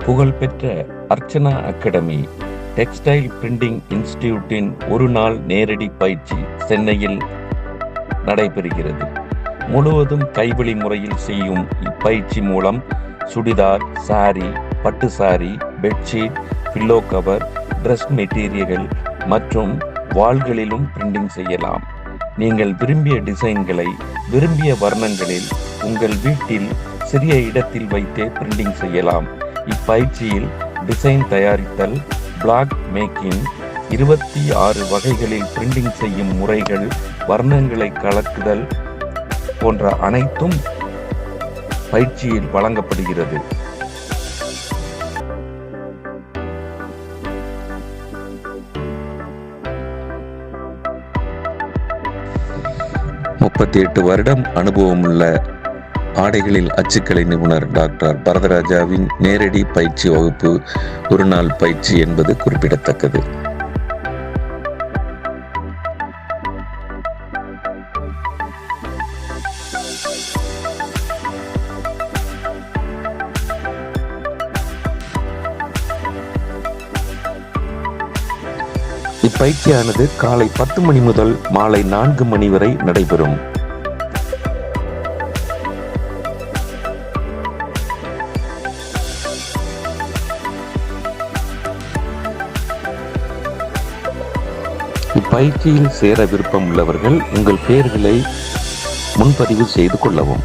புகழ்பெற்ற Archana academy textile printing இன்ஸ்டிடியூட்டின் ஒரு நாள் நேரடி பயிற்சி சென்னையில் நடைபெறுகிறது. முழுவதும் கைவழி முறையில் செய்யும் இப்பயிற்சி மூலம் சுடிதார், சாரி, பட்டு sorry, bedsheet, pillow cover, dress மெட்டீரியல்கள் மற்றும் வாள்களிலும் பிரிண்டிங் செய்யலாம். நீங்கள் விரும்பிய டிசைன்களை விரும்பிய வர்ணங்களில் உங்கள் வீட்டில் சிறிய இடத்தில் வைத்தே பிரிண்டிங் செய்யலாம். இப்பயிற்சியில் டிசைன் தயாரித்தல், பிளாக் மேக்கிங், 26 வகைகளில் பிரிண்டிங் செய்யும் முறைகள், வர்ணங்களை கலக்குதல் போன்ற அனைத்தும் பயிற்சியில் வழங்கப்படுகிறது. (38 வருடம் அனுபவமுள்ள ஆடைகளில் அச்சுக்கலை நிபுணர் டாக்டர் பரதராஜாவின் நேரடி பயிற்சி வகுப்பு ஒரு நாள் பயிற்சி என்பது குறிப்பிடத்தக்கது. இப்பயிற்சியானது காலை 10 மணி முதல் மாலை 4 மணி வரை நடைபெறும். இப்பயிற்சியில் சேர விருப்பம் உள்ளவர்கள் உங்கள் பெயர்களை முன்பதிவு செய்து கொள்ளவும்.